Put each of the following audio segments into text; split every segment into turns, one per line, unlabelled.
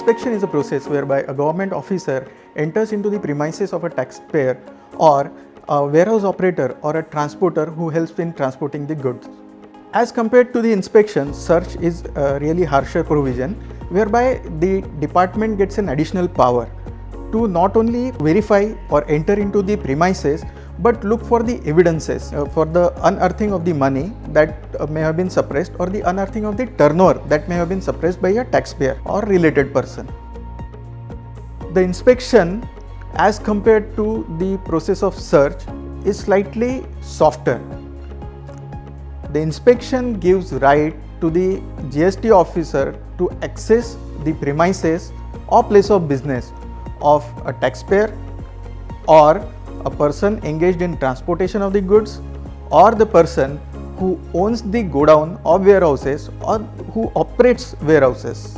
inspection is a process whereby a government officer enters into the premises of a taxpayer or a warehouse operator or a transporter who helps in transporting the goods. As compared to the inspection, search is a really harsher provision whereby the department gets an additional power to not only verify or enter into the premises but look for the evidences for the unearthing of the money that may have been suppressed or the unearthing of the turnover that may have been suppressed by a taxpayer or related person. The inspection as compared to the process of search is slightly softer. The inspection gives right to the GST officer to access the premises or place of business of a taxpayer or a person engaged in transportation of the goods or the person who owns the godown or warehouses or who operates warehouses.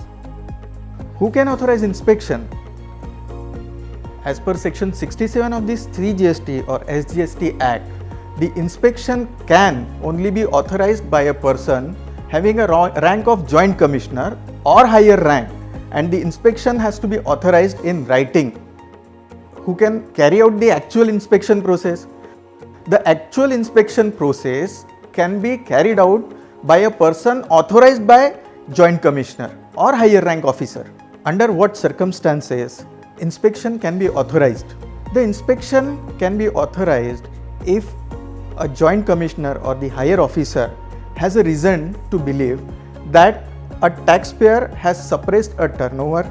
Who can authorize inspection? As per section 67 of this 3GST or SGST Act, the inspection can only be authorized by a person having a rank of Joint Commissioner or higher rank, and the inspection has to be authorized in writing. Who can carry out the actual inspection process? The actual inspection process can be carried out by a person authorized by Joint Commissioner or higher rank officer. Under what circumstances inspection can be authorized? The inspection can be authorized if a Joint Commissioner or the higher officer has a reason to believe that a taxpayer has suppressed a turnover,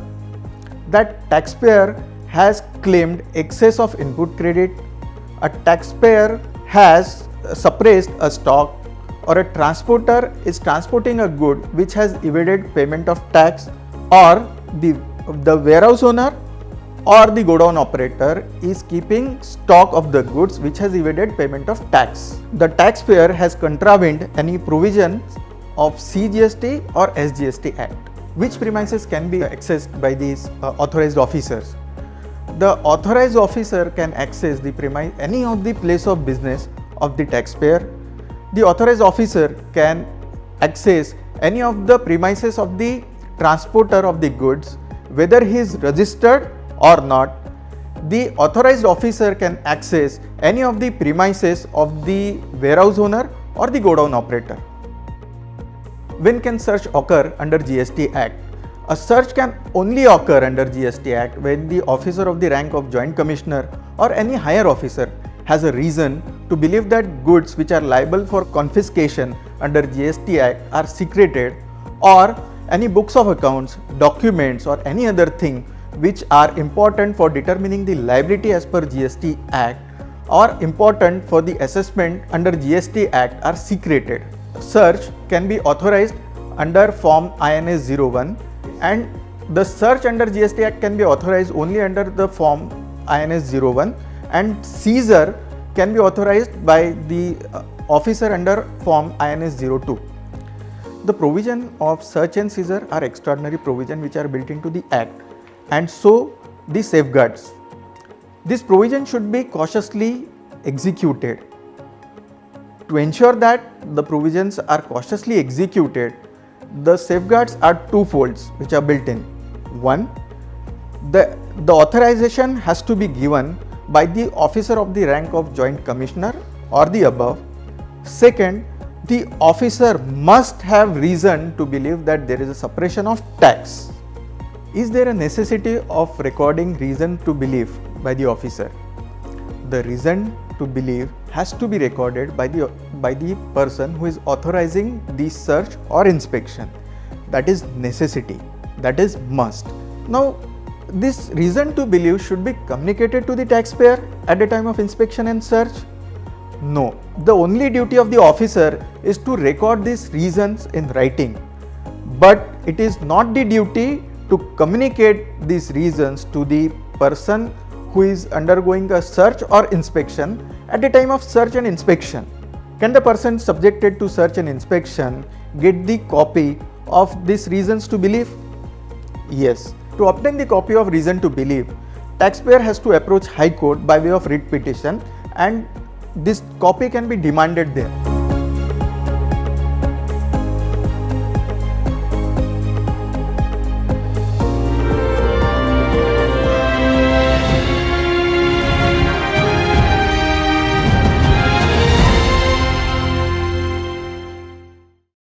that taxpayer has claimed excess of input credit, a taxpayer has suppressed a stock, or a transporter is transporting a good which has evaded payment of tax, or the warehouse owner or the godown operator is keeping stock of the goods which has evaded payment of tax. The taxpayer has contravened any provisions of CGST or SGST Act. Which premises can be accessed by these authorized officers? The authorized officer can access the any of the place of business of the taxpayer. The authorized officer can access any of the premises of the transporter of the goods, whether he is registered or not. The authorized officer can access any of the premises of the warehouse owner or the godown operator. When can search occur under GST Act? A search can only occur under GST Act when the officer of the rank of Joint Commissioner or any higher officer has a reason to believe that goods which are liable for confiscation under GST Act are secreted, or any books of accounts, documents or any other thing which are important for determining the liability as per GST Act or important for the assessment under GST Act are secreted. Search can be authorized under Form INS 01, and the search under GST Act can be authorized only under the Form INS 01, and seizure can be authorized by the officer under Form INS 02. The provision of search and seizure are extraordinary provision which are built into the Act, and so the safeguards. This provision should be cautiously executed. To ensure that the provisions are cautiously executed, the safeguards are twofolds which are built in. One, the authorization has to be given by the officer of the rank of Joint Commissioner or the above. Second, the officer must have reason to believe that there is a suppression of tax. Is there a necessity of recording reason to believe by the officer? The reason to believe has to be recorded by the person who is authorizing the search or inspection. That is necessity, that is must. Now, this reason to believe should be communicated to the taxpayer at the time of inspection and search? No. The only duty of the officer is to record these reasons in writing, but it is not the duty to communicate these reasons to the person who is undergoing a search or inspection at the time of search and inspection. Can the person subjected to search and inspection get the copy of these reasons to believe? Yes. To obtain the copy of reason to believe, taxpayer has to approach High Court by way of writ petition, and this copy can be demanded there.